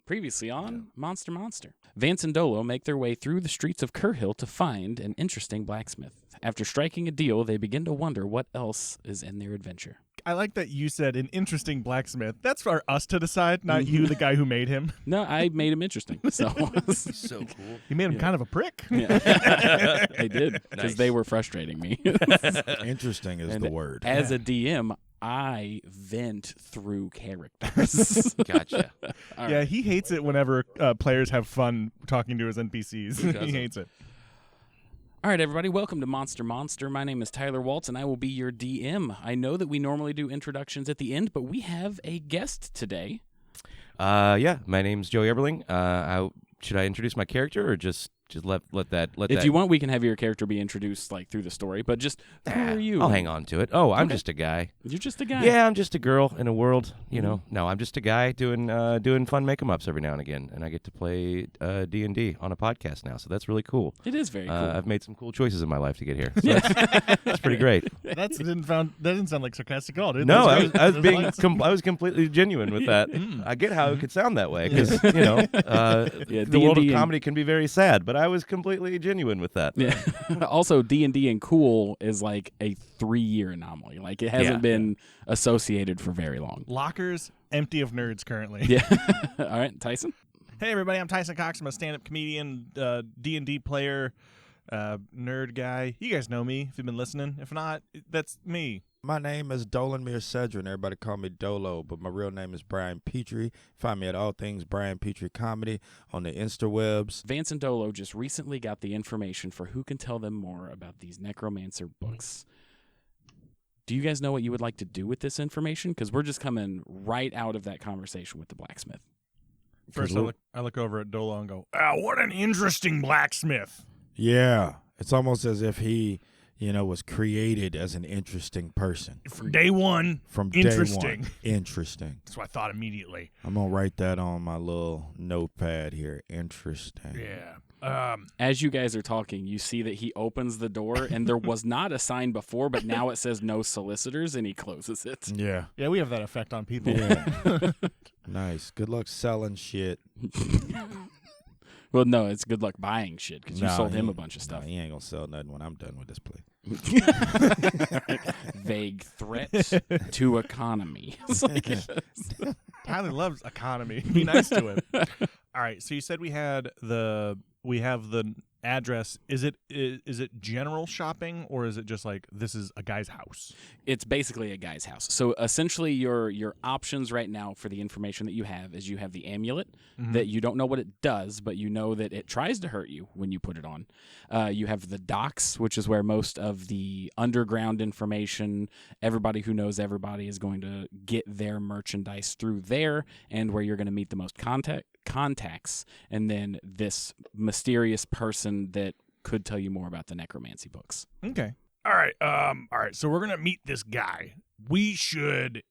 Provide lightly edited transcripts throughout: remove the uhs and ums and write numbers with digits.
Previously on Monster. Vance and Dolo make their way through the streets of Kerr Hill to find an interesting blacksmith. After striking a deal, they begin to wonder what else is in their adventure. I like that you said an interesting blacksmith. That's for us to decide, not you, the guy who made him. No, I made him interesting. So So cool. You made him kind of a prick. Yeah. I did, because Nice. they were frustrating me. Interesting is the word. As a DM, I vent through characters. Gotcha. Yeah, he hates it whenever players have fun talking to his NPCs. He hates it. All right, everybody, welcome to Monster. My name is Tyler Waltz, and I will be your DM. I know that we normally do introductions at the end, but we have a guest today. Yeah, my name's Joey Eberling. Should I introduce my character or just let that? If you want, we can have your character be introduced like through the story, but just who are you? I'll hang on to it. Oh, I'm Okay. just a guy. You're just a guy. Yeah, I'm just a girl in a world. You know, no, I'm just a guy doing fun make-em-ups every now and again, and I get to play D&D on a podcast now, so that's really cool. It is very cool. I've made some cool choices in my life to get here. So that's pretty great. That didn't sound like sarcastic at all, dude. No, That's I was great. being That's I was completely genuine with that. I get how it could sound that way because the world of D&D comedy can be very sad, but I was completely genuine with that. Yeah. Also, D&D and cool is like a 3-year anomaly. Like it hasn't been associated for very long. Lockers empty of nerds currently. Yeah. All right, Tyson. Hey, everybody, I'm Tyson Cox. I'm a stand-up comedian, D&D player, nerd guy. You guys know me if you've been listening. If not, that's me. My name is Dolan Cedrin. Everybody call me Dolo, but my real name is Brian Petrie. Find me at all things Brian Petrie Comedy on the Instawebs. Vance and Dolo just recently got the information for who can tell them more about these necromancer books. Do you guys know what you would like to do with this information? Because we're just coming right out of that conversation with the blacksmith. First, I look over at Dolo and go, what an interesting blacksmith. Yeah, it's almost as if he, was created as an interesting person. From day one, From interesting. day one. Interesting. That's what I thought immediately. I'm going to write that on my little notepad here. Interesting. Yeah. As you guys are talking, you see that he opens the door, and there was not a sign before, but now it says no solicitors, and he closes it. Yeah. Yeah, we have that effect on people. Yeah. Nice. Good luck selling shit. Well, no, it's good luck buying shit, because you Nah, sold he him a ain't- bunch of stuff. Nah, he ain't going to sell nothing when I'm done with this play. Vague threats to economy. It's like, Tyler loves economy. Be nice to him. All right, so you said we have the address. Is it general shopping, or is it just like this is a guy's house? it's basically a guy's house. So essentially your options right now for the information that you have is you have the amulet that you don't know what it does, but you know that it tries to hurt you when you put it on. You have the docks, which is where most of the underground information, everybody who knows everybody is going to get their merchandise through there, and where you're going to meet the most contacts, and then this mysterious person that could tell you more about the necromancy books. Okay. All right. So we're gonna meet this guy. We should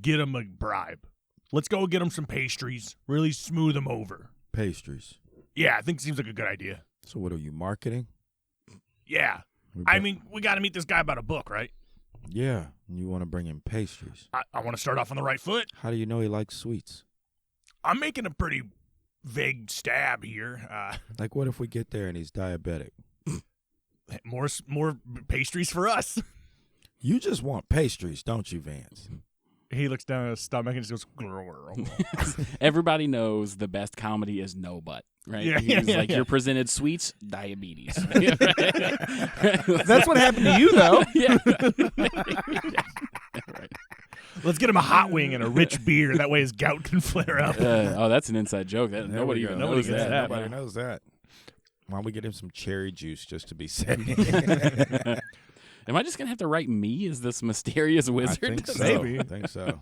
get him a bribe. Let's go get him some pastries. Really smooth him over. Pastries. Yeah, I think seems like a good idea. So what are you, marketing? Yeah. I mean, we got to meet this guy about a book, right? Yeah, you want to bring him pastries. I want to start off on the right foot. How do you know he likes sweets? I'm making a pretty vague stab here. Like, what if we get there and he's diabetic? More pastries for us. You just want pastries, don't you, Vance? He looks down at his stomach and just goes. Everybody knows the best comedy is no butt, right? Yeah, He's yeah, like, yeah. you're presented sweets, diabetes. That's what happened to you, though. Yeah. Right. Let's get him a hot wing and a rich beer. That way his gout can flare up. Oh, that's an inside joke. Nobody even Nobody knows gets that. that. Nobody knows that. Why don't we get him some cherry juice just to be safe? Am I just going to have to write me as this mysterious wizard? I think so. Maybe. I think so.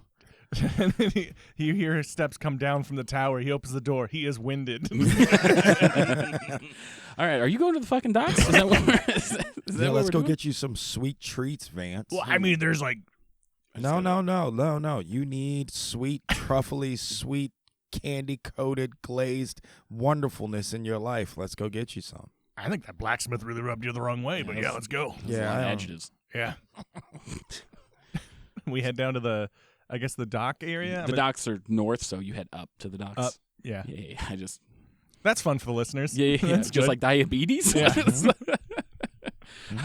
And then you hear his steps come down from the tower. He opens the door. He is winded. All right, are you going to the fucking docks? Is that what we're, is that Yeah, what let's we're go doing? get you some sweet treats, Vance. Well, I mean, there's like... No. You need sweet, truffly, sweet, candy-coated, glazed wonderfulness in your life. Let's go get you some. I think that blacksmith really rubbed you the wrong way, but yeah, let's go. There's a lot of I- adjectives. Yeah. We head down to the I guess the dock area. The docks are north, so you head up to the docks. Up. Yeah. Yeah. I just. That's fun for the listeners. Yeah. That's Just good. like diabetes. Yeah.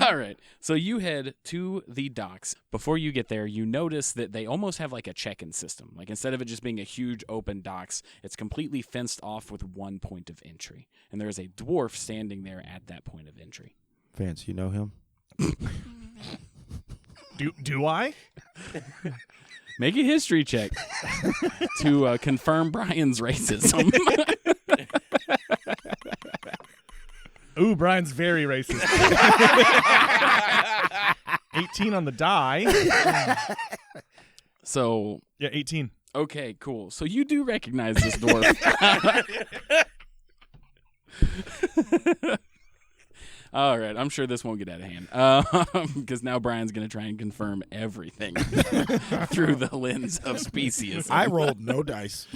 All right. So you head to the docks. Before you get there, you notice that they almost have like a check-in system. Like instead of it just being a huge open docks, it's completely fenced off with one point of entry. And there's a dwarf standing there at that point of entry. Vance, you know him? Do I? Make a history check to confirm Brian's racism. Ooh, Brian's very racist. 18 on the die. So, Yeah, 18. okay, cool. So you do recognize this dwarf. All right, I'm sure this won't get out of hand because now Brian's going to try and confirm everything through the lens of speciesism. I rolled no dice.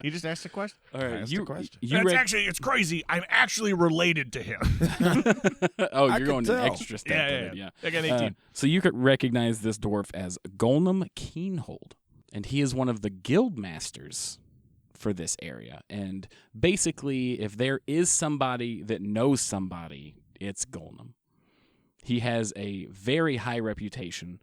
You just asked a question? All right, asked a question. It's crazy. I'm actually related to him. Oh, I you're could going tell. an extra step. with it, yeah. I got 18. So you could recognize this dwarf as Golnum Keenhold, and he is one of the guild masters for this area. And basically, if there is somebody that knows somebody, it's Golnum. He has a very high reputation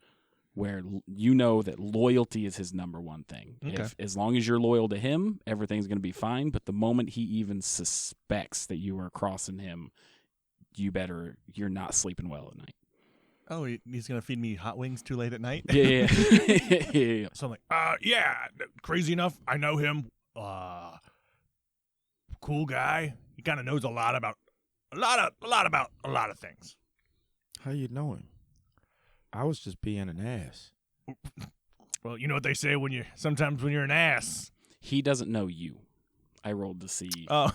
where you know that loyalty is his number one thing. Okay. As long as you're loyal to him, everything's going to be fine. But the moment he even suspects that you are crossing him, you're not sleeping well at night. Oh, he's going to feed me hot wings too late at night? Yeah. Yeah. So I'm like, yeah, crazy enough. I know him. Cool guy. He kind of knows a lot about a lot of things. How you know him? I was just being an ass. Well, you know what they say sometimes when you're an ass. He doesn't know you. I rolled to see Oh,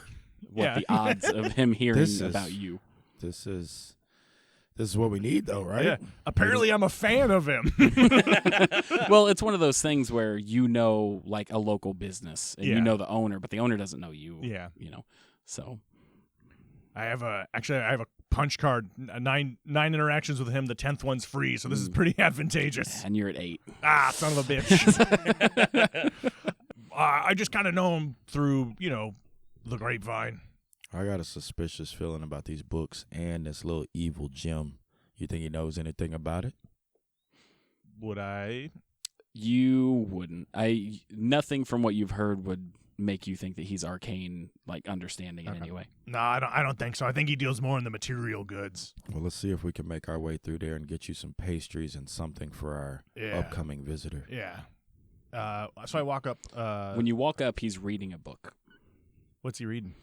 what yeah. the odds of him hearing This is- about you. This is what we need, though, right? Yeah. Apparently, I'm a fan of him. Well, it's one of those things where you know like a local business and Yeah. you know the owner, but the owner doesn't know you. Yeah. You know. So I have a punch card. 9 interactions with him. The 10th one's free, so this is pretty advantageous. and you're at 8. Ah, son of a bitch. I just kind of know him through, the grapevine. I got a suspicious feeling about these books and this little evil gem. You think he knows anything about it? Would I? You wouldn't. Nothing from what you've heard would make you think that he's arcane, like understanding in any way. No, I don't think so. I think he deals more in the material goods. Well, let's see if we can make our way through there and get you some pastries and something for our upcoming visitor. Yeah. So I walk up. When you walk up, he's reading a book. What's he reading?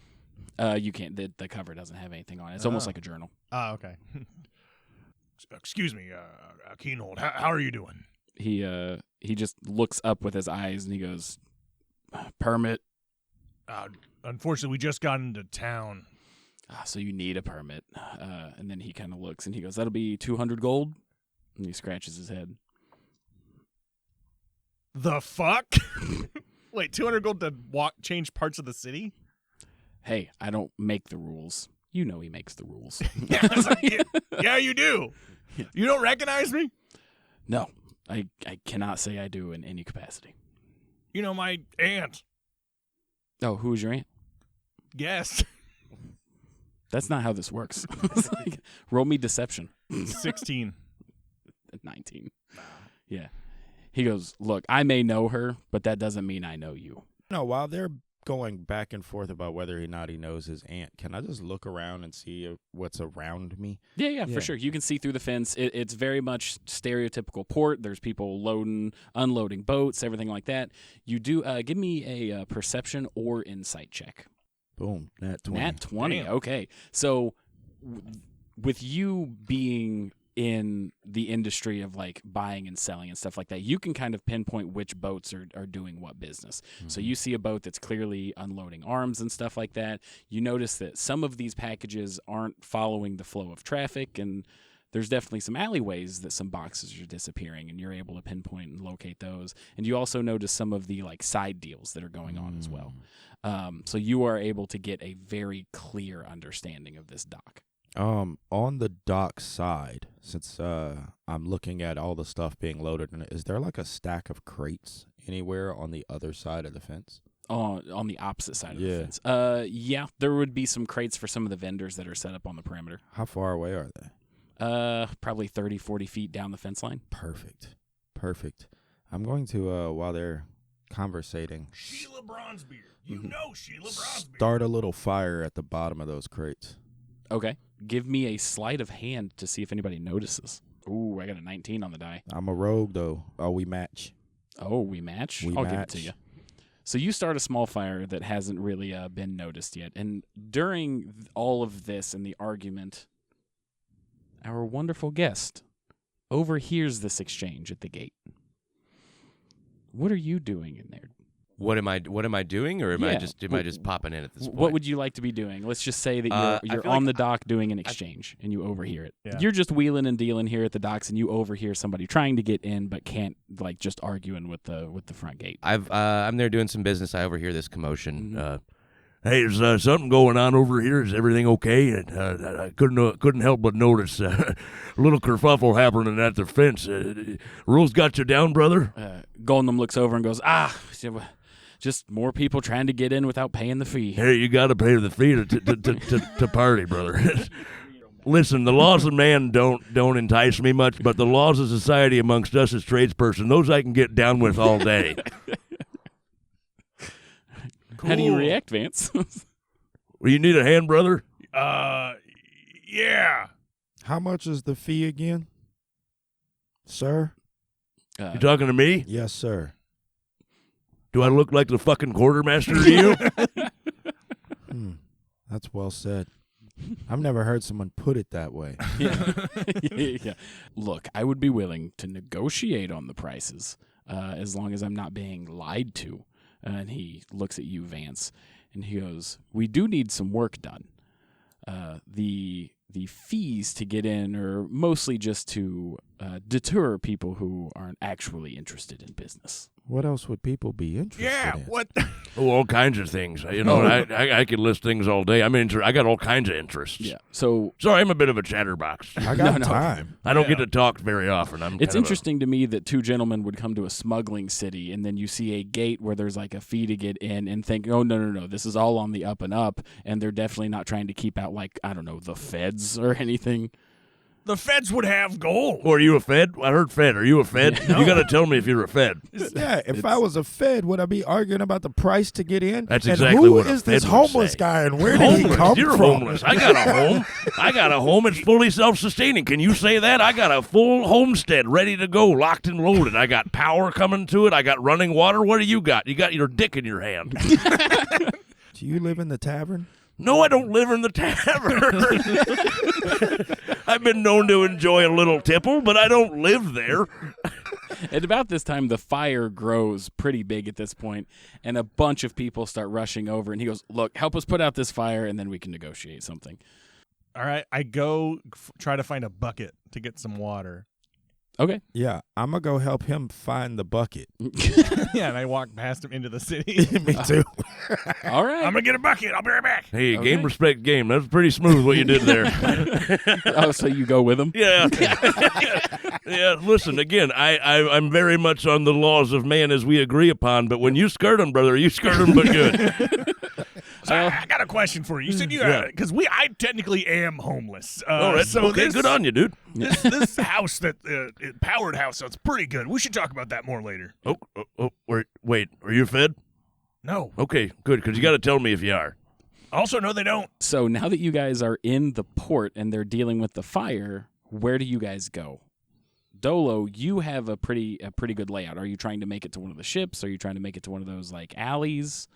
You can't. The cover doesn't have anything on it. It's almost like a journal. Oh, okay. Excuse me, Keenhold. How are you doing? He just looks up with his eyes and he goes, "Permit." Unfortunately, we just got into town. So you need a permit. And then he kind of looks and he goes, "That'll be 200 gold." And he scratches his head. The fuck? Wait, 200 gold to change parts of the city? Hey, I don't make the rules. You know he makes the rules. Yeah, you do. Yeah. You don't recognize me? No, I cannot say I do in any capacity. You know my aunt. Oh, who's your aunt? Yes. That's not how this works. It's like, roll me deception. 16. 19. Yeah. He goes, "Look, I may know her, but that doesn't mean I know you." No, while they're going back and forth about whether or not he knows his aunt, can I just look around and see what's around me? Yeah, for Yeah. sure. You can see through the fence. It's very much stereotypical port. There's people loading, unloading boats, everything like that. You do give me a perception or insight check. Boom, nat 20. Nat 20. Damn. Okay. So with you being in the industry of like buying and selling and stuff like that, you can kind of pinpoint which boats are doing what business. So you see a boat that's clearly unloading arms and stuff like that. You notice that some of these packages aren't following the flow of traffic, and there's definitely some alleyways that some boxes are disappearing, and you're able to pinpoint and locate those. And you also notice some of the like side deals that are going on as well. So you are able to get a very clear understanding of this dock. On the dock side, since I'm looking at all the stuff being loaded in it, is there like a stack of crates anywhere on the other side of the fence? On the opposite side of the Yeah. fence. Yeah, there would be some crates for some of the vendors that are set up on the perimeter. How far away are they? Probably 30, 40 feet down the fence line. Perfect. I'm going to, while they're conversating, Sheila Bronzebeard. You know Sheila Bronzebeard. start a little fire at the bottom of those crates. Okay. Give me a sleight of hand to see if anybody notices. Ooh, I got a 19 on the die. I'm a rogue, though. Oh, we match. Oh, we match? We I'll give it match. to you. So you start a small fire that hasn't really been noticed yet. And during all of this and the argument, our wonderful guest overhears this exchange at the gate. What are you doing in there? What am I doing, or am I Yeah. just popping in at this point? What would you like to be doing? Let's just say that you're feel on like the dock doing an exchange and you overhear it. Yeah. You're just wheeling and dealing here at the docks and you overhear somebody trying to get in but can't, like, just arguing with the front gate. I'm there doing some business. I overhear this commotion. Mhm. Hey, there's something going on over here. Is everything okay? And I couldn't help but notice a little kerfuffle happening at the fence. Rules got you down, brother? Goldnum looks over and goes, just more people trying to get in without paying the fee. Hey, you got to pay the fee to party, brother. Listen, the laws of man don't entice me much, but the laws of society amongst us as tradesperson, those I can get down with all day. How do you react, Vance? Well, you need a hand, brother? Yeah. How much is the fee again? Sir? You talking to me? Yes, sir. Do I look like the fucking quartermaster to you? That's well said. I've never heard someone put it that way. Yeah. Look, I would be willing to negotiate on the prices as long as I'm not being lied to. And he looks at you, Vance, and he goes, we do need some work done. The fees to get in are mostly just to deter people who aren't actually interested in business. What else would people be interested in? What? Oh, all kinds of things. You know, I could list things all day. I mean, I got all kinds of interests. Yeah. So Sorry, I'm a bit of a chatterbox. I got No. time. I don't get to talk very often. it's interesting to me that two gentlemen would come to a smuggling city and then you see a gate where there's like a fee to get in and think, oh, no, this is all on the up and up. And they're definitely not trying to keep out, like, I don't know, the feds or anything. The feds would have gold. Or are you a Fed? I heard Fed. Are you a Fed? No. You got to tell me if you're a Fed. Yeah, if I was a Fed, would I be arguing about the price to get in? That's and exactly who what a is Fed this would homeless say. guy, and where did he come You're from? homeless. I got a home. I got a home. It's fully self-sustaining. Can you say that? I got a full homestead ready to go, locked and loaded. I got power coming to it. I got running water. What do you got? You got your dick in your hand. Do you live in the tavern? No, I don't live in the tavern. I've been known to enjoy a little tipple, but I don't live there. At about this time, the fire grows pretty big at this point, and a bunch of people start rushing over. And he goes, look, help us put out this fire, and then we can negotiate something. All right, I go try to find a bucket to get some water. Okay. Yeah, I'm going to go help him find the bucket. Yeah, and I walk past him into the city. Me too. All right. I'm going to get a bucket. I'll be right back. Hey, Okay. game respect game. That's pretty smooth what you did there. Oh, so you go with him? Yeah. Yeah, listen, again, I'm very much on the laws of man as we agree upon, but when you skirt them, brother, you skirt them but good. So I got a question for you. You said you because I technically am homeless. All right, so okay, good on you, dude. This house that powered house, so it's pretty good. We should talk about that more later. Oh, wait, are you Fed? No. Okay, good, because you got to tell me if you are. Also, no, they don't. So now that you guys are in the port and they're dealing with the fire, where do you guys go? Dolo, you have a pretty good layout. Are you trying to make it to one of the ships? Are you trying to make it to one of those, like, alleys?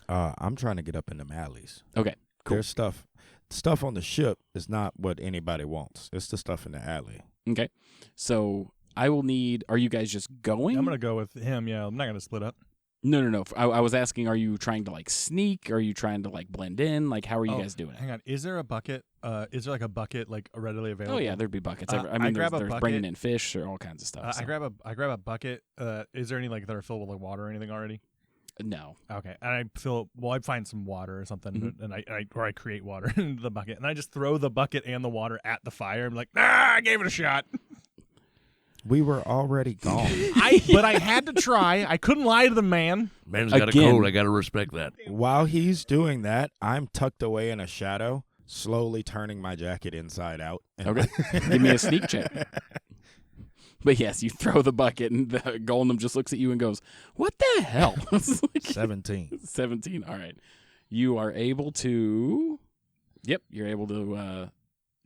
I'm trying to get up in them alleys. Okay, cool. There's stuff on the ship is not what anybody wants. It's the stuff in the alley. Okay. So I will need, are you guys just going? I'm going to go with him. Yeah, I'm not going to split up. No. I was asking, are you trying to, like, sneak? Are you trying to, like, blend in? Like, how are you guys doing it? Hang on. Is there a bucket? Is there like a bucket like readily available? Oh, yeah, there'd be buckets. I mean, grab there's a bucket. bringing in fish or all kinds of stuff. I grab a bucket. Is there any like that are filled with like water or anything already? No. Okay, and I'd find some water or something, Mm-hmm. and I create water in the bucket, and I just throw the bucket and the water at the fire. I'm like, I gave it a shot. We were already gone. But I had to try. I couldn't lie to the man. Man's got Again. a code. I got to respect that. While he's doing that, I'm tucked away in a shadow, slowly turning my jacket inside out. Okay. Give me a sneak check. But yes, you throw the bucket, and the golem just looks at you and goes, "What the hell?" It's like 17. 17. All right. You are able to. Yep, you're able to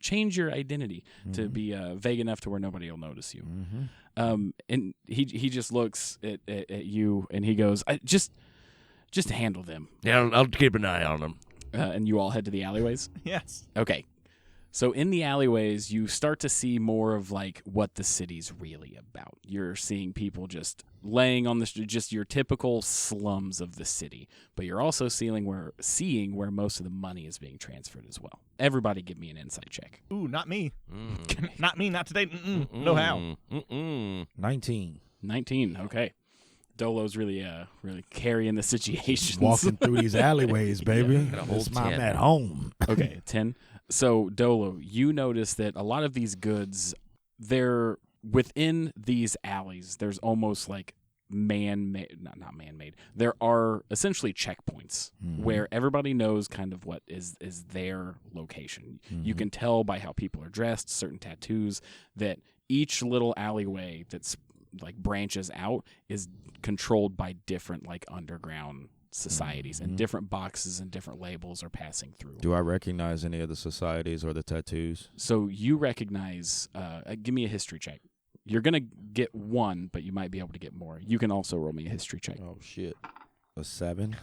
change your identity to be vague enough to where nobody will notice you. And he just looks at you and he goes, just handle them. Yeah, I'll keep an eye on them. And you all head to the alleyways. Yes. Okay. So in the alleyways, you start to see more of like what the city's really about. You're seeing people just laying on the just your typical slums of the city, but you're also seeing where most of the money is being transferred as well. Everybody, give me an insight check. Ooh, not me. Not me. Not today. No how. 19. 19. Okay. Dolo's really carrying the situation. Walking through these alleyways, baby. Got a whole This I'm 10. at home. Okay, 10. So, Dolo, you notice that a lot of these goods, they're within these alleys. There's almost like man-made, not man-made. There are essentially checkpoints where everybody knows kind of what is their location. You can tell by how people are dressed, certain tattoos, that each little alleyway that's like branches out is controlled by different like underground societies, and different boxes and different labels are passing through. Do I recognize any of the societies or the tattoos? So you recognize, give me a history check. You're going to get 1, but you might be able to get more. You can also roll me a history check. Oh, shit. A 7?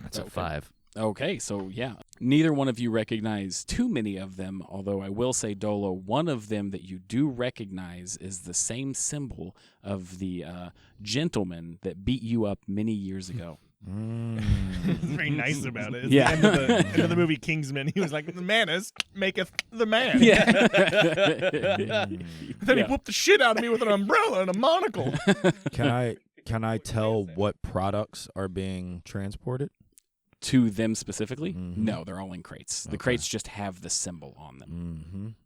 That's a 5. Okay, so yeah. Neither one of you recognize too many of them, although I will say, Dolo, one of them that you do recognize is the same symbol of the gentleman that beat you up many years ago. Very nice about it. It's Yeah. the end of the movie Kingsman. He was like, the manus maketh the man. Yeah. Then he whooped the shit out of me with an umbrella and a monocle. Can I tell what products are being transported? To them specifically? No, they're all in crates. The crates just have the symbol on them.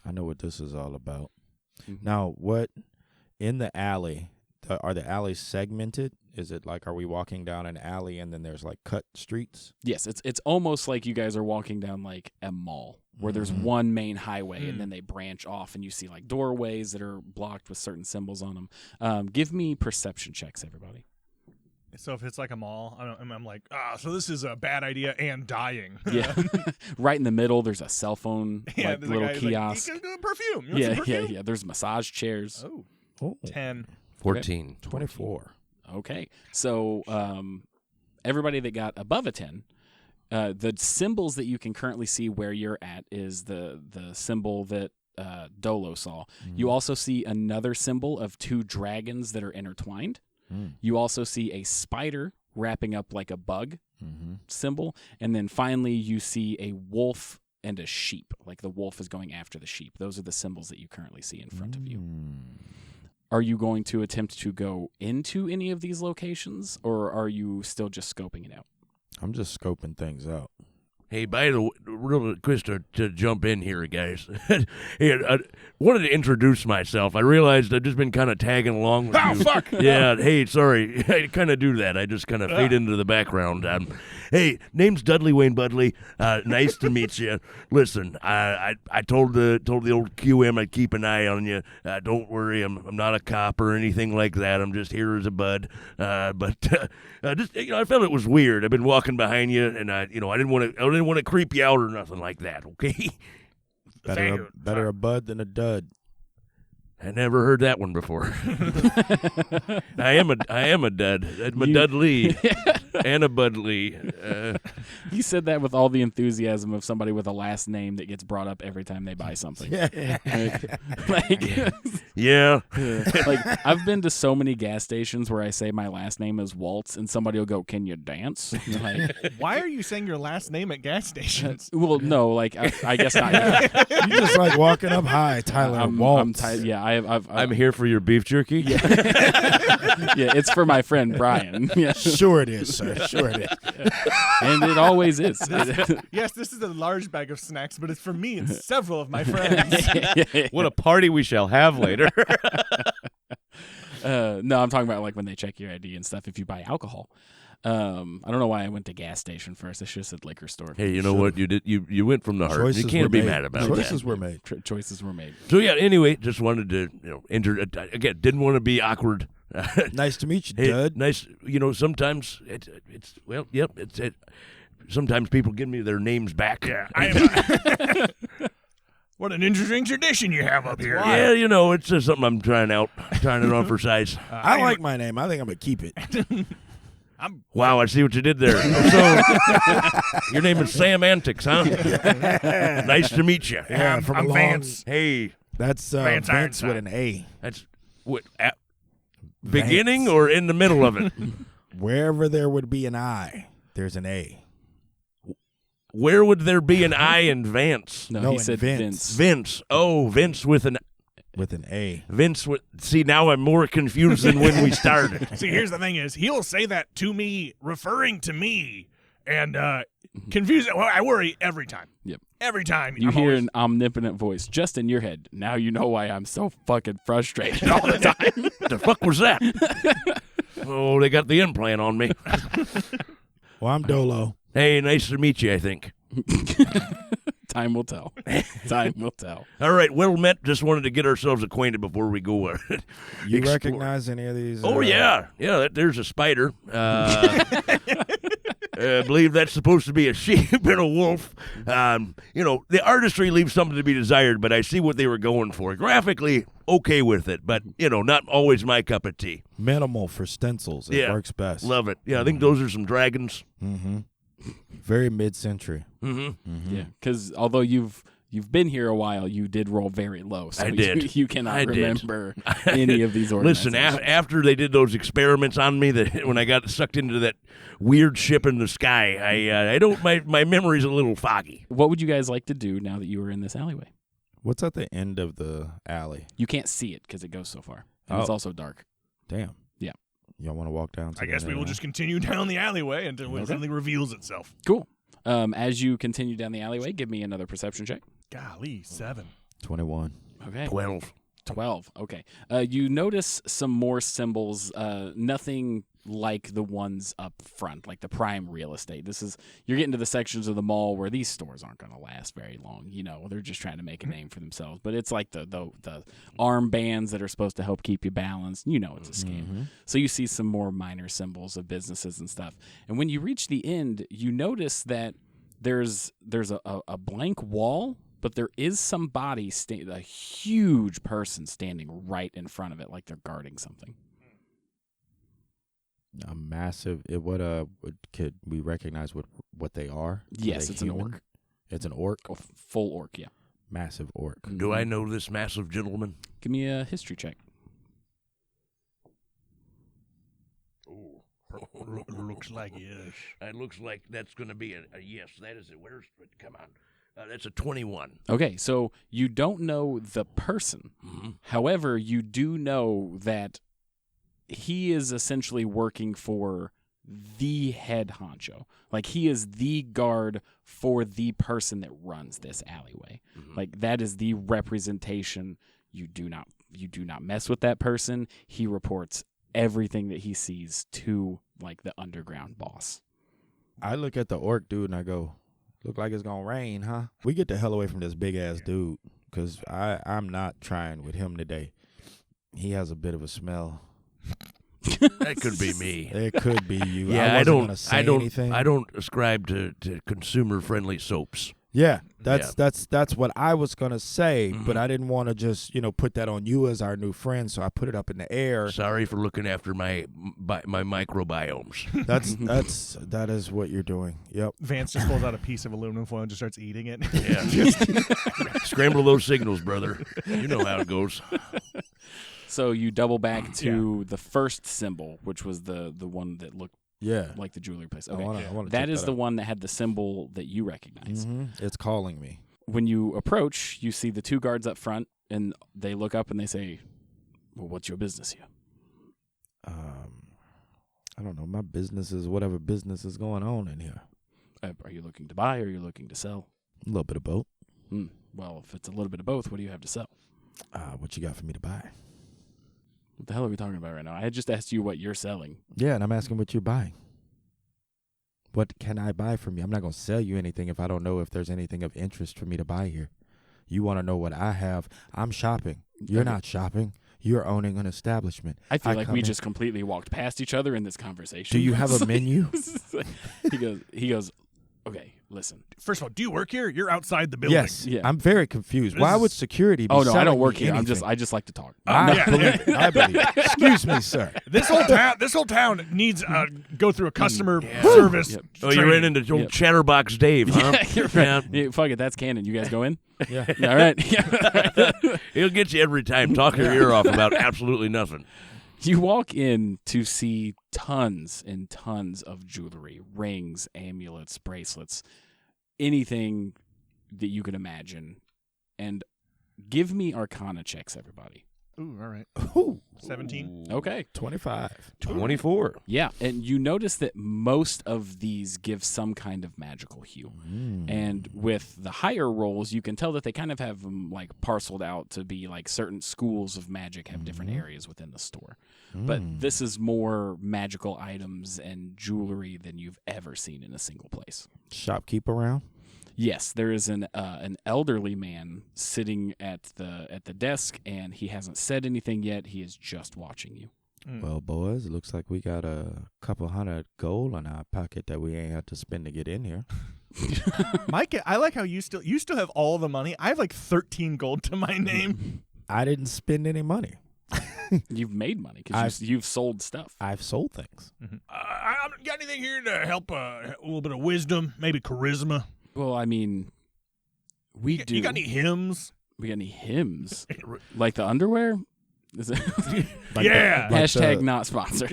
I know what this is all about. Now, what in the alley, are the alleys segmented? Is it like, are we walking down an alley and then there's like cut streets? Yes, it's almost like you guys are walking down like a mall where there's one main highway and then they branch off and you see like doorways that are blocked with certain symbols on them. Give me perception checks, everybody. So if it's like a mall, I'm like, so this is a bad idea and dying. Yeah. Right in the middle, there's a cell phone like, there's a little guy who's like, kiosk. you can do perfume. You want some perfume? Yeah. There's massage chairs. Oh, 10. 14. 24. Okay. So everybody that got above a 10, the symbols that you can currently see where you're at is the symbol that Dolo saw. You also see another symbol of 2 dragons that are intertwined. You also see a spider wrapping up like a bug symbol. And then finally you see a wolf and a sheep. Like the wolf is going after the sheep. Those are the symbols that you currently see in front of you. Are you going to attempt to go into any of these locations, or are you still just scoping it out? I'm just scoping things out. Hey, by the way, real quick to jump in here, guys. Hey, I wanted to introduce myself. I realized I've just been kind of tagging along with you. Fuck! Yeah, hey, sorry. I kind of do that. I just kind of fade into the background. Hey, name's Dudley Wayne Budley. Nice to meet you. Listen, I told the old QM I'd keep an eye on you. Don't worry, I'm not a cop or anything like that. I'm just here as a bud. But just I felt it was weird. I've been walking behind you, and I didn't want to creep you out or nothing like that. Okay. Better a bud than a dud. I never heard that one before. I am a dud. I'm a Dudley. Anna Budley. You said that with all the enthusiasm of somebody with a last name that gets brought up every time they buy something. Yeah. Like I've been to so many gas stations where I say my last name is Waltz, and somebody will go, "Can you dance?" Like, Why are you saying your last name at gas stations? well, no, like I guess not. You just like walking up high, Tyler. I'm here for your beef jerky. Yeah, it's for my friend Brian. Yeah. Sure it is, sir. Sure it is. And it always is. Yes, this is a large bag of snacks, but it's for me and several of my friends. What a party we shall have later. No, I'm talking about like when they check your ID and stuff if you buy alcohol. I don't know why I went to gas station first. I should have said liquor store. Hey, you know what? You did. You went from the heart. Choices You can't were be made. mad about Choices that. were made. Choices were made. So yeah. Anyway, just wanted to enter again. Didn't want to be awkward. Nice to meet you, Hey, Dud. nice. Sometimes it's well, yep. Sometimes people give me their names back. Yeah, what an interesting tradition you have up here. Yeah, it's just something I'm trying it on for size. I like my name. I think I'm going to keep it. Wow, I see what you did there. So, your name is Sam Antics, huh? Nice to meet you. Yeah, I'm Vance. Hey, That's Vance Vince with Ironside. an A. that's what at beginning or in the middle of it? Wherever there would be an I, there's an A. Where would there be an I in Vance? No, No, he and said Vince. Vince. Vince. Oh, Vince with an With an A. Vince with. See, now I'm more confused than when we started. See, here's the thing is, he'll say that to me, referring to me, and confuse it. Well, I worry every time. Yep. Every time. You I'm hear always- an omnipotent voice just in your head. Now you know why I'm so fucking frustrated all the time. The fuck was that? Oh, they got the implant on me. Well, I'm Dolo. Hey, nice to meet you, I think. Time will tell. Time will tell. All right, well met. Just wanted to get ourselves acquainted before we go. You explore. recognize any of these? Oh, yeah. There's a spider. I believe that's supposed to be a sheep and a wolf. The artistry leaves something to be desired, but I see what they were going for. Graphically, okay with it, but, not always my cup of tea. Minimal for stencils. It works best. Love it. Yeah, I think those are some dragons. Mm-hmm. Very mid-century. Mm-hmm. Yeah, because although you've been here a while, you did roll very low, so I did. You cannot I did. remember any of these Listen, organizations. after they did those experiments on me, when I got sucked into that weird ship in the sky, I don't. My memory's a little foggy. What would you guys like to do now that you are in this alleyway? What's at the end of the alley? You can't see it because it goes so far, and it's Oh. also dark. Damn. Yeah. Y'all want to walk down? To I guess that we will alley? just continue down the alleyway until it suddenly reveals itself. Cool. As you continue down the alleyway, give me another perception check. Golly, 7. 21. Okay. 12. Okay. You notice some more symbols, nothing like the ones up front, like the prime real estate. You're getting to the sections of the mall where these stores aren't going to last very long. They're just trying to make a name for themselves. But it's like the armbands that are supposed to help keep you balanced. It's a scam. Mm-hmm. So you see some more minor symbols of businesses and stuff. And when you reach the end, you notice that there's a blank wall, but there is somebody, a huge person standing right in front of it, like they're guarding something. A massive. Could we recognize what they are? Are Yes, they it's an human? orc. It's an orc. A full orc, yeah. Massive orc. Do I know this massive gentleman? Give me a history check. Looks like yes. It looks like that's going to be a yes. That is it. Come on. That's a 21. Okay, so you don't know the person. Mm-hmm. However, you do know that he is essentially working for the head honcho. Like, he is the guard for the person that runs this alleyway. Mm-hmm. Like, that is the representation. You do not mess with that person. He reports everything that he sees to, like, the underground boss. I look at the orc dude and I go, look like it's going to rain, huh? We get the hell away from this big-ass dude because I'm not trying with him today. He has a bit of a smell. That could be me. It could be you. Yeah, I wasn't gonna say anything. I don't ascribe to consumer friendly soaps. Yeah, that's what I was gonna say, but Mhm. I didn't want to just put that on you as our new friend, so I put it up in the air. Sorry for looking after my microbiomes. That is what you're doing. Yep. Vance just pulls out a piece of aluminum foil and just starts eating it. Yeah. Scramble those signals, brother. You know how it goes. So you double back to the first symbol, which was the one that looked like the jewelry place. Okay, I wanna that check is that the out. one that had the symbol that you recognize. It's calling me. When you approach, you see the two guards up front, and they look up and they say, "Well, what's your business here?" I don't know. My business is whatever business is going on in here. Are you looking to buy or are you looking to sell? A little bit of both. Well, if it's a little bit of both, what do you have to sell? What you got for me to buy? What the hell are we talking about right now? I just asked you what you're selling. Yeah, and I'm asking what you're buying. What can I buy from you? I'm not going to sell you anything if I don't know if there's anything of interest for me to buy here. You want to know what I have. I'm shopping. You're not shopping. You're owning an establishment. I feel like we come in- just completely walked past each other in this conversation. Do you have a menu? He goes, okay, listen. First of all, do you work here? You're outside the building. Yes. Yeah. I'm very confused. Why would security be Oh, no, I selling don't work me here. anything? I just like to talk. Yeah. I believe it. Excuse me, sir. This whole town needs go through a customer service. Yep. Oh, you training. ran into old Yep. Chatterbox Dave, huh? Yeah, you're right. Yeah, fuck it, that's canon. You guys go in? Yeah. All right. He'll get you every time, talking your ear off about absolutely nothing. You walk in to see tons and tons of jewelry, rings, amulets, bracelets, anything that you can imagine. And give me Arcana checks, everybody. Ooh, all right. Ooh, 17. Okay. 25. 24. Yeah, and you notice that most of these give some kind of magical hue. And with the higher rolls, you can tell that they kind of have them like parceled out to be like certain schools of magic have different areas within the store. But this is more magical items and jewelry than you've ever seen in a single place. Shopkeep around? Yes, there is an elderly man sitting at the desk, and he hasn't said anything yet. He is just watching you. Well, boys, it looks like we got a couple $100 gold in our pocket that we ain't have to spend to get in here. Mike, I like how you still have all the money. I have like 13 gold to my name. I didn't spend any money. You've made money because you've sold stuff. I've sold things. I got anything here to help a little bit of wisdom, maybe charisma? Well, I mean, we do. You got any hymns? We got any hymns? Like the underwear? Is it Like Yeah. like hashtag the, not sponsored?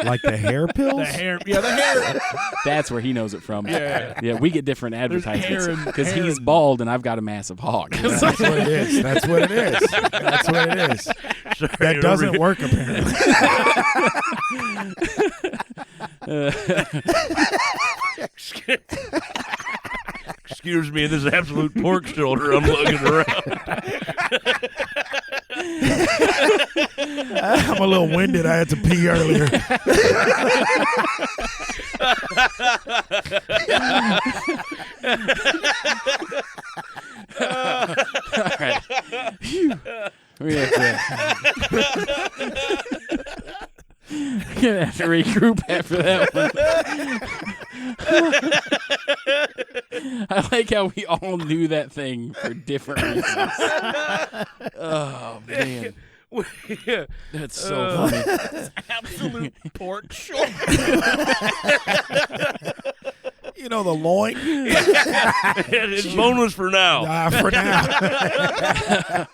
like the hair pills? The hair. Yeah, the hair. That's where he knows it from. Yeah. We get different hair advertisements and- because hair he's and- bald and I've got a massive hog. That's what it is. That's what it is. That's what it is. That doesn't work, apparently. Excuse me, this absolute pork shoulder I'm looking around. I'm a little winded. I had to pee earlier. All right. Phew. We have to. We're gonna have to regroup after that one. I like how we all knew that thing for different reasons. Oh man, that's so funny. Absolute pork shoulder. You know, the loin? It's boneless for now. For now.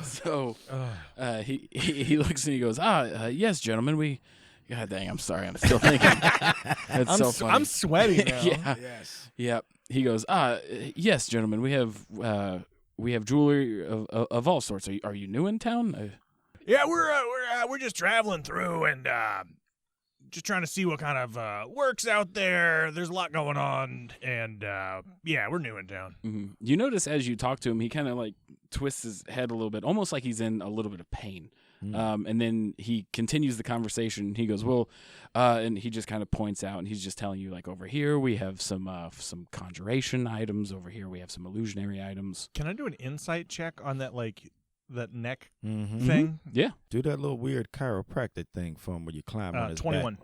So he looks and he goes, yes, gentlemen, we. God dang, I'm sorry, I'm still thinking. That's so funny. I'm sweaty now. Yeah. Yes. Yep. He goes, yes, gentlemen, we have jewelry of all sorts. Are you new in town? Yeah, we're just traveling through and just trying to see what kind of works out there. There's a lot going on, and yeah, we're new in town. Mm-hmm. You notice as you talk to him, he kind of like twists his head a little bit, almost like he's in a little bit of pain. And then he continues the conversation. He goes, well, and he just kind of points out, and he's just telling you, like, over here we have some conjuration items. Over here we have some illusionary items. Can I do an insight check on that, like, that neck Mm-hmm. thing? Yeah. Do that little weird chiropractic thing for him where you climb on his 21. back.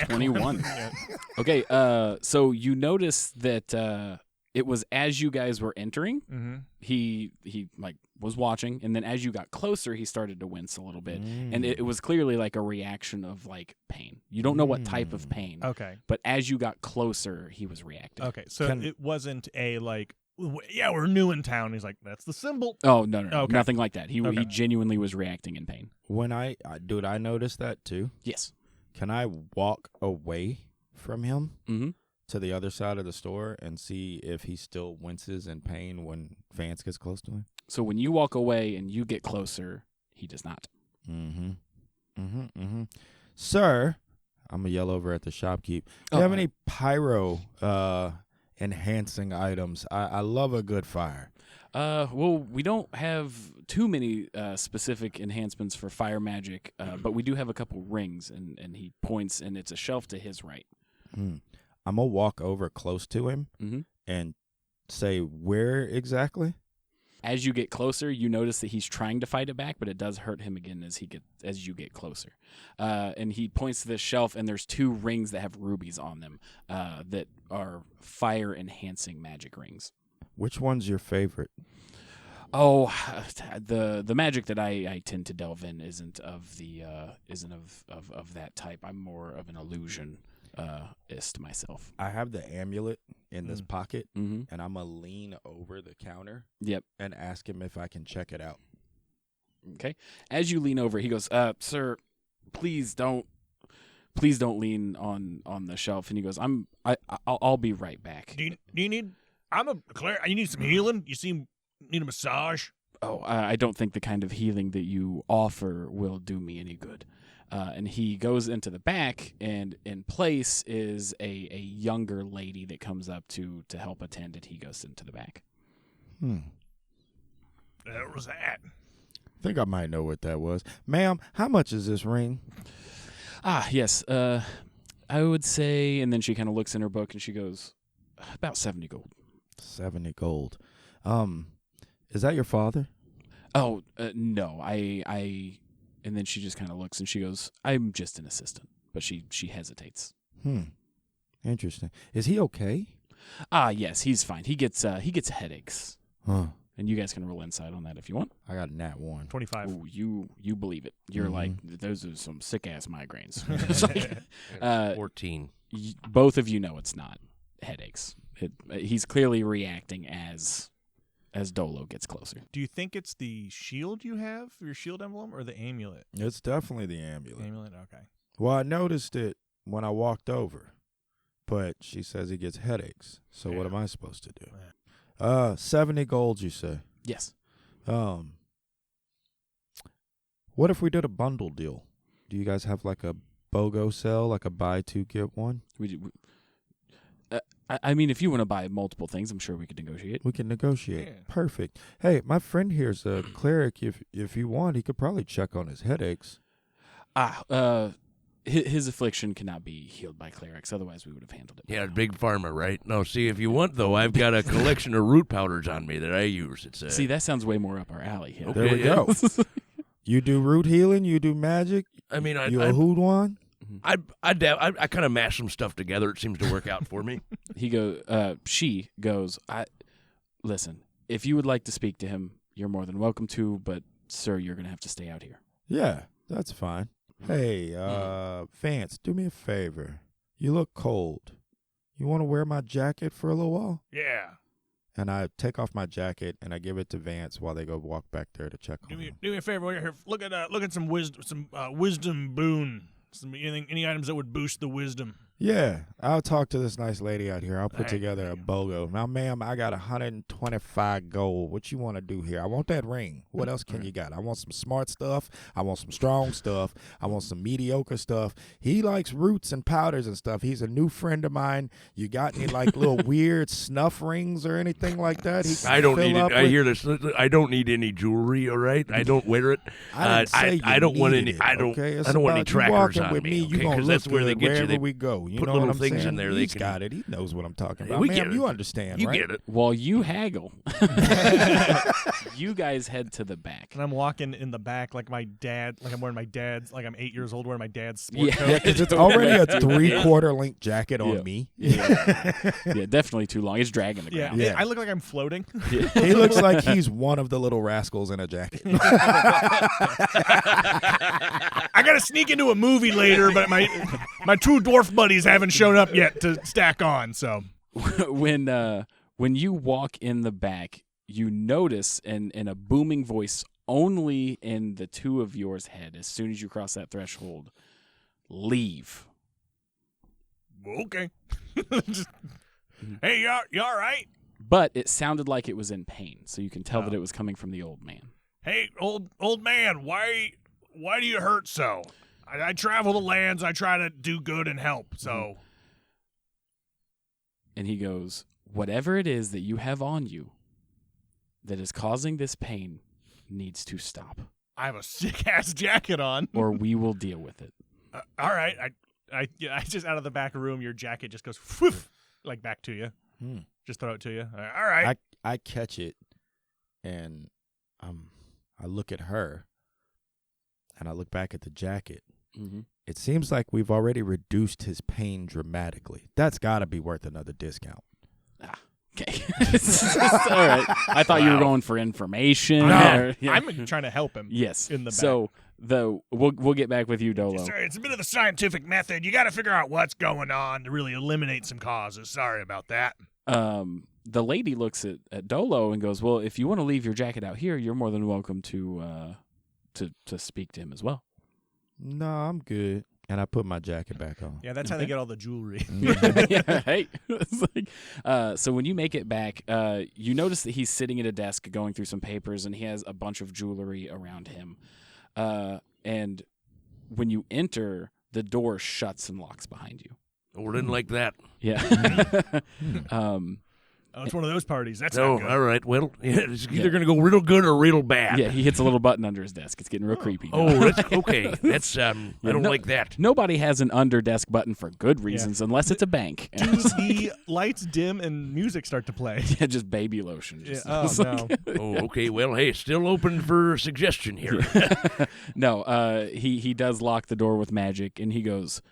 21. Yeah. Okay, so you notice that it was as you guys were entering, Mm-hmm. he like was watching, and then as you got closer, he started to wince a little bit, and it was clearly like a reaction of like pain. You don't know what type of pain, Okay. but as you got closer, he was reacting. Okay. So it wasn't a like, yeah, we're new in town. He's like, that's the symbol. Oh no, Okay. nothing like that. He Okay. genuinely was reacting in pain. When I noticed that too. Yes. Can I walk away from him Mm-hmm. to the other side of the store and see if he still winces in pain when Vance gets close to him? So when you walk away and you get closer, he does not. Mm-hmm. Mm-hmm. Mm-hmm. Sir, I'm gonna yell over at the shopkeep. Do you have any pyro enhancing items? I love a good fire. Well, we don't have too many specific enhancements for fire magic, but we do have a couple rings, and he points, and it's a shelf to his right. I'm gonna walk over close to him and say, where exactly? As you get closer, you notice that he's trying to fight it back, but it does hurt him again as you get closer. And he points to this shelf, and there's 2 rings that have rubies on them that are fire-enhancing magic rings. Which one's your favorite? Oh, the magic that I tend to delve in isn't of that type. I'm more of an illusionist myself. I have the amulet in this pocket, Mm-hmm. and I'm gonna lean over the counter. Yep. And ask him if I can check it out. Okay. As you lean over, he goes, "Sir, please don't lean on the shelf." And he goes, "I'll be right back." Do you need? You need some healing. Need a massage. Oh, I don't think the kind of healing that you offer will do me any good. And he goes into the back, and in place is a younger lady that comes up to help attend it. He goes into the back. What was that? I think I might know what that was. Ma'am, how much is this ring? Yes. I would say, and then she kind of looks in her book, and she goes, about 70 gold. 70 gold. Is that your father? Oh, no. And then she just kind of looks and she goes, "I'm just an assistant." But she hesitates. Interesting. Is he okay? Yes, he's fine. He gets headaches. Huh. And you guys can roll insight on that if you want. I got a nat 1. 25. Ooh, you believe it. You're like, those are some sick ass migraines. It's like, 14. Both of you know it's not headaches. He's clearly reacting as Dolo gets closer. Do you think it's the shield you have, your shield emblem, or the amulet? It's definitely the amulet. Amulet, okay. Well, I noticed it when I walked over, but she says he gets headaches. So what am I supposed to do? 70 gold, you say? Yes. What if we did a bundle deal? Do you guys have like a BOGO sale, like a buy 2 get 1? I mean, if you want to buy multiple things, I'm sure we could negotiate. We can negotiate. Yeah. Perfect. Hey, my friend here's a cleric. If you want, he could probably check on his headaches. His affliction cannot be healed by clerics. Otherwise, we would have handled it. Yeah, big pharma, right? No, see, if you want, though, I've got a collection of root powders on me that I use. It's See, that sounds way more up our alley. Hill. There we go. You do root healing. You do magic. I mean, You a hood one? I kind of mash some stuff together. It seems to work out for me. She goes, listen, if you would like to speak to him, you're more than welcome to, but, sir, you're going to have to stay out here. Yeah, that's fine. Hey, Vance, do me a favor. You look cold. You want to wear my jacket for a little while? Yeah. And I take off my jacket and I give it to Vance while they go walk back there to check on him. Do me a favor. While you're here, look at some wisdom boon. Any items that would boost the wisdom. Yeah, I'll talk to this nice lady out here. I'll put together a BOGO. Now, ma'am, I got 125 gold. What you want to do here? I want that ring. What else can you got? I want some smart stuff. I want some strong stuff. I want some mediocre stuff. He likes roots and powders and stuff. He's a new friend of mine. You got any like little weird snuff rings or anything like that? I don't need it. I hear this. I don't need any jewelry. All right, I don't wear it. I didn't say you I don't want any. needed it, I don't. okay? I don't want any about you trackers walking on with me. You okay? gonna 'Cause look that's where they good get you. wherever They, we go. You Put know little what I'm things saying? in there. He's They can. got it. He knows what I'm talking Yeah, about. we Ma'am, get it. you understand, You right? get it. While you haggle, you guys head to the back. And I'm walking in the back like my dad, like I'm wearing my dad's, like I'm 8 years old wearing my dad's sport coat. Yeah, because it's already a 3/4 length jacket on Yeah. me. Yeah, definitely too long. It's dragging the Yeah, ground. Yeah. I look like I'm floating. He looks like he's one of the little rascals in a jacket. I gotta sneak into a movie later, but my two dwarf buddies haven't shown up yet to stack on. So when you walk in the back, you notice in a booming voice only in the two of yours head, as soon as you cross that threshold, leave. okay. Just, hey, you all right? But it sounded like it was in pain, so you can tell that it was coming from the old man. Hey, old man, why do you hurt so? I travel the lands. I try to do good and help. So And he goes, whatever it is that you have on you that is causing this pain needs to stop, I have a sick ass jacket on. or we will deal with it. All right, I just out of the back room, your jacket just goes whoof, like back to you. Just throw it to you. All right. I catch it, and I look at her, and I look back at the jacket. Mm-hmm. It seems like we've already reduced his pain dramatically. That's got to be worth another discount. Okay. All right. I thought you were going for information. No, yeah. I'm trying to help him. Yes. in the back. So we'll get back with you, Dolo. Sorry, it's a bit of the scientific method. You got to figure out what's going on to really eliminate some causes. Sorry about that. The lady looks at Dolo and goes, "Well, if you want to leave your jacket out here, you're more than welcome to speak to him as well." No, I'm good. And I put my jacket back on. Yeah, that's how they get all the jewelry. Yeah, hey. It's like, so when you make it back, you notice that he's sitting at a desk going through some papers, and he has a bunch of jewelry around him. And when you enter, the door shuts and locks behind you. Oh, didn't like that. Yeah. Oh, it's one of those parties. That's Oh, not good. all right. Well, yeah, it's either going to go real good or real bad. Yeah, he hits a little button under his desk. It's getting real creepy. Oh, that's okay. That's I don't no- like that. Nobody has an under desk button for good reasons, unless it's a bank. Do the lights dim and music start to play? Yeah, just baby lotion. Yeah. Just, Oh, it's like- no. Oh, okay. Well, hey, still open for suggestion here. No, he does lock the door with magic, and he goes,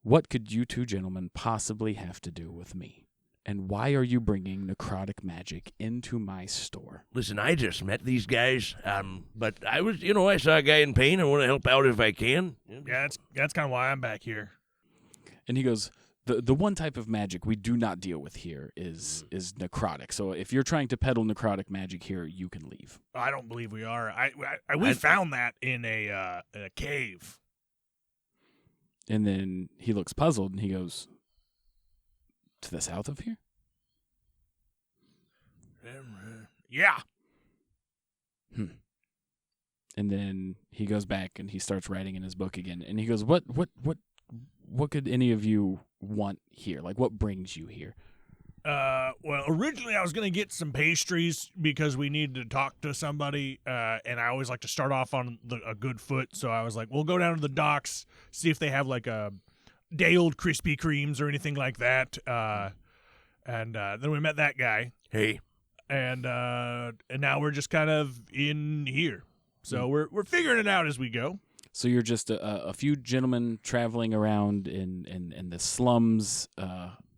"What could you two gentlemen possibly have to do with me? And why are you bringing necrotic magic into my store?" Listen, I just met these guys, but I was, I saw a guy in pain. I want to help out if I can. Yeah, that's kind of why I'm back here. And he goes, the one type of magic we do not deal with here is necrotic. So if you're trying to peddle necrotic magic here, you can leave. I don't believe we are. We found that in a cave. And then he looks puzzled, and he goes, "To the south of here?" Yeah. And then he goes back and he starts writing in his book again. And he goes, What could any of you want here? Like, what brings you here?" Well, originally I was going to get some pastries because we needed to talk to somebody, and I always like to start off on a good foot. So I was like, we'll go down to the docks, see if they have like a day-old Krispy Kremes or anything like that. And then we met that guy, Hey, and now we're just kind of in here. So we're figuring it out as we go. So you're just a few gentlemen traveling around in the slums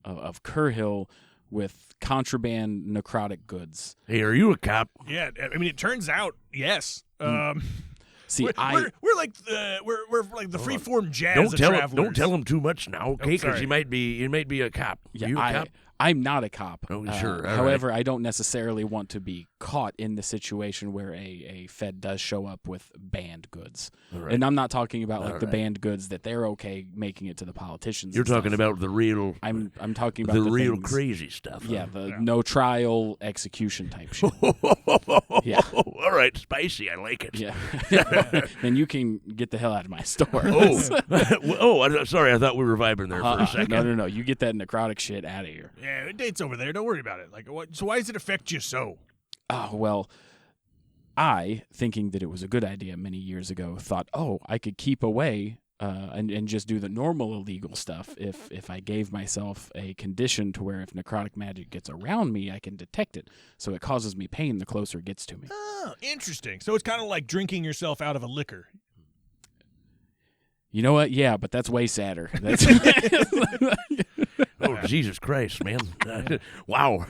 of Kerr Hill with contraband necrotic goods. hey, are you a cop? Yeah, I mean, it turns out, yes. See, we're like the freeform jazz Don't of tell him. travelers. Don't tell him too much now, okay? Because sorry. he might be a cop. Yeah, you a cop? I'm not a cop. Oh, sure. All However, I don't necessarily want to be caught in the situation where a Fed does show up with banned goods. All right. And I'm not talking about like All the right. banned goods that they're okay making it to the politicians. You're and talking stuff. about the real, I'm talking about the real things- crazy stuff. Yeah, huh? the no trial execution type shit. Yeah. All right, spicy. I like it. Yeah. Then you can get the hell out of my store. Oh, sorry. I thought we were vibing there for a second. No. You get that necrotic shit out of here. Yeah, it dates over there. Don't worry about it. Like, so why does it affect you so? Oh, well, I, thinking that it was a good idea many years ago, thought, I could keep away and just do the normal illegal stuff. If I gave myself a condition to where if necrotic magic gets around me, I can detect it, so it causes me pain the closer it gets to me. Oh, interesting. So it's kind of like drinking yourself out of a liquor. You know what? Yeah, but that's way sadder. That's Oh, Jesus Christ, man. Wow.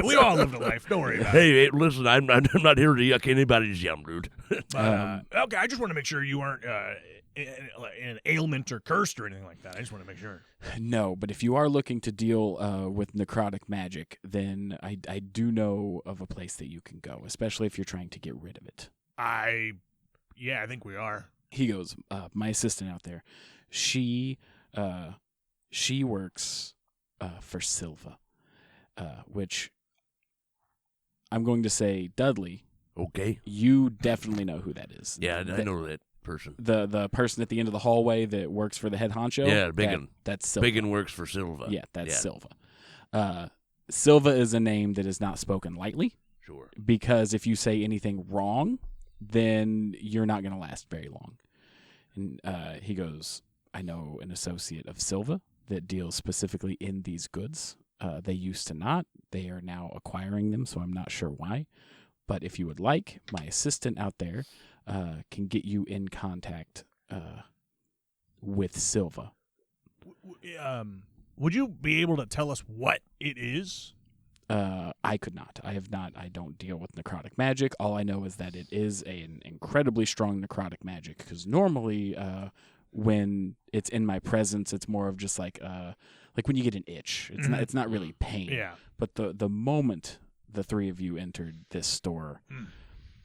We all live a life. Don't worry about it. Hey, listen, I'm not here to yuck anybody's yum, dude. Okay, I just want to make sure you aren't in an ailment or cursed or anything like that. I just want to make sure. No, but if you are looking to deal with necrotic magic, then I do know of a place that you can go, especially if you're trying to get rid of it. I think we are. He goes, my assistant out there, she works for Silva, which I'm going to say, Dudley. Okay. You definitely know who that is. Yeah, I know that person. The person at the end of the hallway that works for the head honcho. Yeah, Biggin. That's Silva. Biggin works for Silva. Yeah, that's Silva. Silva is a name that is not spoken lightly. Sure. Because if you say anything wrong, then you're not going to last very long. And he goes, I know an associate of Silva that deals specifically in these goods. They used to not. They are now acquiring them, so I'm not sure why. But if you would like, my assistant out there can get you in contact with Silva. Would you be able to tell us what it is? I could not. I have not. I don't deal with necrotic magic. All I know is that it is an incredibly strong necrotic magic, because normally when it's in my presence, it's more of just like when you get an itch. It's not really pain. Yeah. But the moment the three of you entered this store,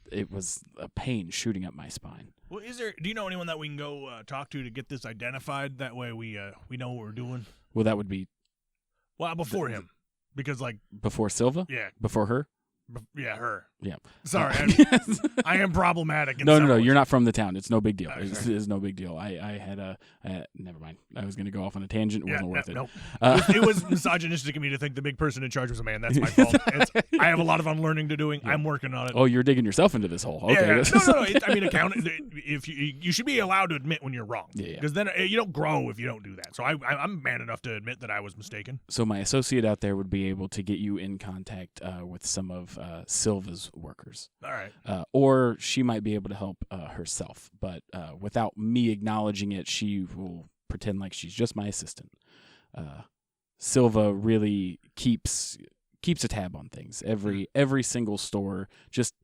it was a pain shooting up my spine. Well, do you know anyone that we can go talk to get this identified? That way we know what we're doing. Well, that would be before him. Because, before Silva? Yeah. Her. Before her? Yeah. Sorry, I am problematic. No. You're not from the town. It's no big deal. It's no big deal. I had never mind. I was going to go off on a tangent. It wasn't worth it. Nope. It was misogynistic of me to think the big person in charge was a man. That's my fault. I have a lot of unlearning to doing. Yeah. I'm working on it. Oh, you're digging yourself into this hole. Okay. Yeah. No. I mean, if you should be allowed to admit when you're wrong. Yeah. Because then you don't grow if you don't do that. So I'm man enough to admit that I was mistaken. So my associate out there would be able to get you in contact with some of Silva's workers. All right. Or she might be able to help herself, but without me acknowledging it, she will pretend like she's just my assistant. Silva really keeps a tab on things. Every single store, just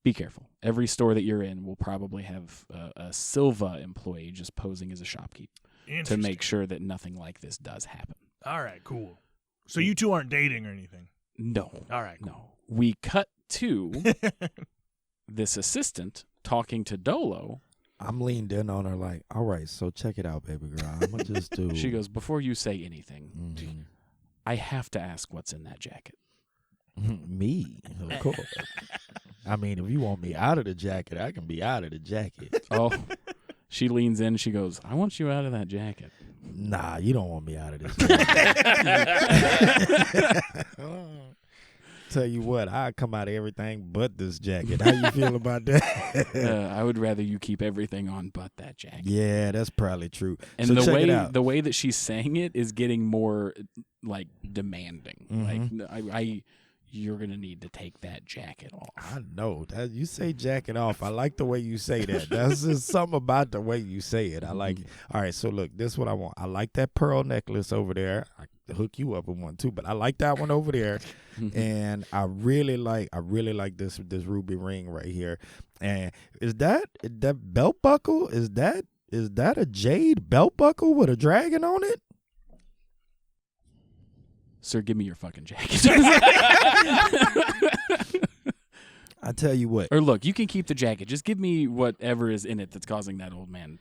be careful. Every store that you're in will probably have a Silva employee just posing as a shopkeep to make sure that nothing like this does happen. All right, cool. So you two aren't dating or anything? No. All right, cool. No. We cut to this assistant talking to Dolo. I'm leaned in on her like, all right, so check it out, baby girl. I'm going to just do. She goes, before you say anything, I have to ask what's in that jacket. Me? Of course. I mean, if you want me out of the jacket, I can be out of the jacket. Oh, she leans in. She goes, I want you out of that jacket. Nah, you don't want me out of this jacket. Tell you what, I come out of everything but this jacket. How you feel about that? I would rather you keep everything on but that jacket. Yeah, that's probably true. And so the way that she's saying it is getting more like demanding. Like you're gonna need to take that jacket off. I know that you say jacket off. I like the way you say that. That's just something about the way you say it. I like it. All right, so look, this is what I want. I like that pearl necklace over there. I can hook you up with one too, but I like that one over there. And I really like this ruby ring right here. And is that belt buckle? Is that a jade belt buckle with a dragon on it? Sir, give me your fucking jacket. I tell you what. Or look, you can keep the jacket. Just give me whatever is in it that's causing that old man.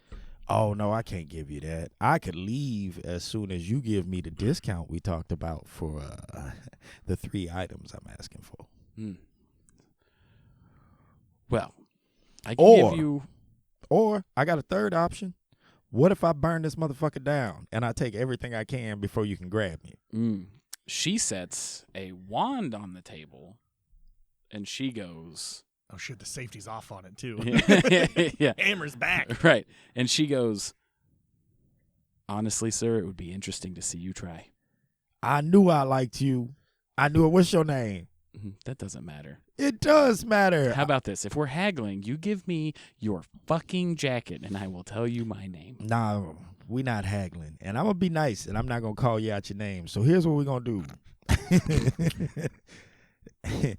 Oh, no, I can't give you that. I could leave as soon as you give me the discount we talked about for the 3 items I'm asking for. Well, I can give you... Or I got a third option. What if I burn this motherfucker down and I take everything I can before you can grab me? She sets a wand on the table, and she goes, Oh shit, the safety's off on it too. Yeah. Hammer's back. Right. And she goes, honestly, sir, it would be interesting to see you try. I knew I liked you. I knew it. What's your name? That doesn't matter. It does matter. How about this? If we're haggling, you give me your fucking jacket and I will tell you my name. Nah, we not haggling. And I'm going to be nice, and I'm not going to call you out your name. So here's what we're going to do.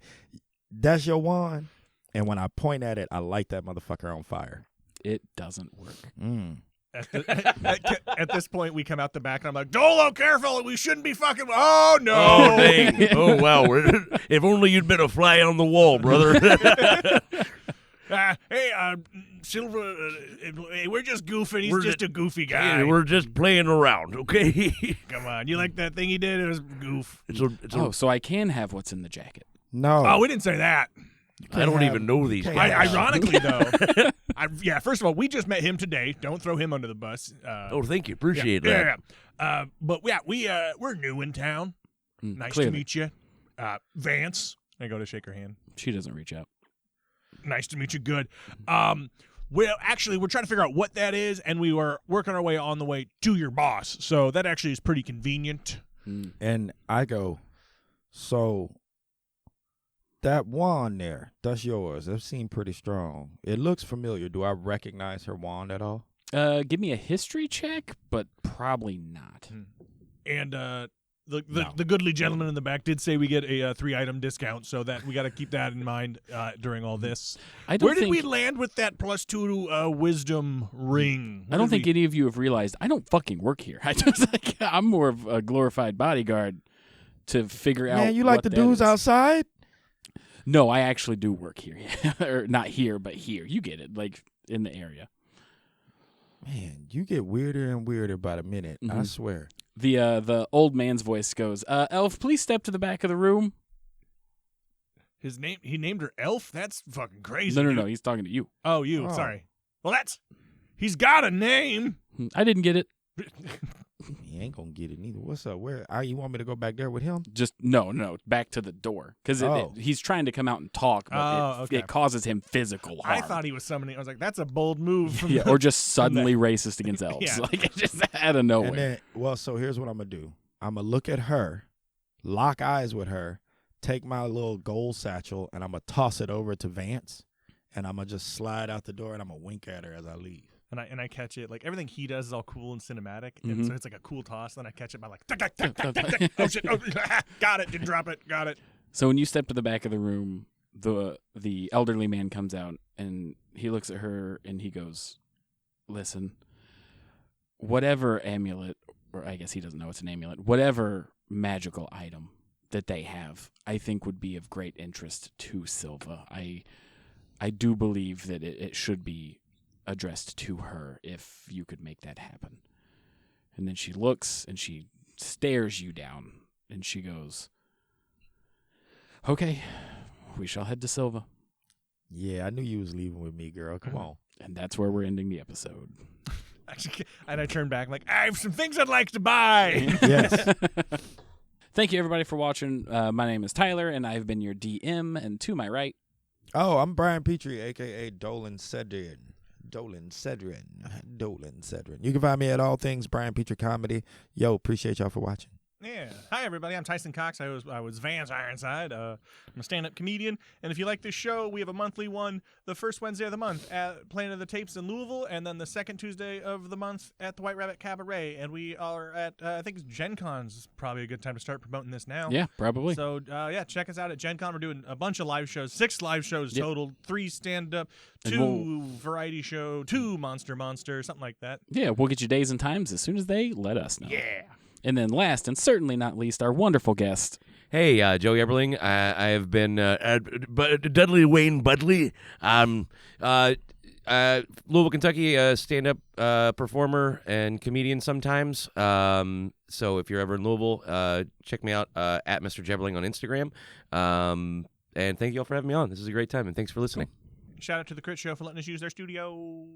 That's your wand. And when I point at it, I light that motherfucker on fire. It doesn't work. At this point, we come out the back, and I'm like, Dolo, careful. We shouldn't be fucking. Oh, no. Oh, dang. Oh, wow. If only you'd been a fly on the wall, brother. Hey, Silver, hey, we're just goofing. He's just a goofy guy. Hey, we're just playing around, okay? Come on. You like that thing he did? It was goof. So I can have what's in the jacket. No. Oh, we didn't say that. I don't even know these guys. Ironically, though, first of all, we just met him today. Don't throw him under the bus. Oh, thank you. Appreciate that. Yeah. But yeah, we're new in town. Nice clearly. to meet you, Vance. I go to shake her hand. She doesn't reach out. Nice to meet you. Good. Well, actually, we're trying to figure out what that is, and we were working our way on the way to your boss. So that actually is pretty convenient. And I go, so that wand there, that's yours. It seemed pretty strong. It looks familiar. Do I recognize her wand at all? Give me a history check, but probably not. And the goodly gentleman in the back did say we get a 3-item discount, so that we got to keep that in mind during all this. Where did we land with that +2 wisdom ring? I don't think any of you have realized I don't fucking work here. I'm more of a glorified bodyguard to figure out. Man, you like what the that dudes is. outside? No, I actually do work here. Or not here, but here. You get it, like in the area. Man, you get weirder and weirder by the minute. I swear. The old man's voice goes, Elf, please step to the back of the room. He named her Elf? That's fucking crazy. No, he's talking to you. Oh, you. Oh. Sorry. Well, he's got a name. I didn't get it. He ain't gonna get it neither. What's up? Where? You want me to go back there with him? Just no, back to the door because he's trying to come out and talk, but it causes him physical harm. I thought he was summoning. I was like, that's a bold move. From or just suddenly racist against elves, like it just out of nowhere. And then, so here's what I'm gonna do. I'm gonna look at her, lock eyes with her, take my little gold satchel, and I'm gonna toss it over to Vance, and I'm gonna just slide out the door, and I'm gonna wink at her as I leave. And I catch it. Like, everything he does is all cool and cinematic. And so it's like a cool toss. Then I catch it by like, tuck, tuck, tuck, tuck, tuck, tuck. Oh, shit. Oh, got it. Didn't drop it. Got it. So when you step to the back of the room, the elderly man comes out, and he looks at her, and he goes, listen, whatever amulet, or I guess he doesn't know it's an amulet, whatever magical item that they have, I think would be of great interest to Silva. I do believe that it should be addressed to her if you could make that happen. And then she looks and she stares you down and she goes, okay, we shall head to Silva. Yeah, I knew you was leaving with me, girl. Come on. And that's where we're ending the episode. And I turn back like, I have some things I'd like to buy. Yes. Thank you, everybody, for watching. My name is Tyler, and I've been your DM. And to my right... Oh, I'm Brian Petrie, a.k.a. Dolan Cedrin. You can find me at all things Brian Petrie Comedy. Yo, appreciate y'all for watching. Yeah. Hi, everybody. I'm Tyson Cox. I was Vance Ironside. I'm a stand-up comedian. And if you like this show, we have a monthly one the first Wednesday of the month at Planet of the Tapes in Louisville, and then the second Tuesday of the month at the White Rabbit Cabaret. And we are at, I think Gen Con's probably a good time to start promoting this now. Yeah, probably. So, check us out at Gen Con. We're doing a bunch of live shows, 6 live shows total, 3 stand-up, 2 variety show, 2 monster, something like that. Yeah, we'll get you days and times as soon as they let us know. Yeah. And then last and certainly not least, our wonderful guest. Hey, Joey Eberling. I have been Dudley Wayne Budley. Louisville, Kentucky, stand-up performer and comedian sometimes. So if you're ever in Louisville, check me out at Mr. Jebberling on Instagram. And thank you all for having me on. This is a great time, and thanks for listening. Shout out to the Crit Show for letting us use their studio.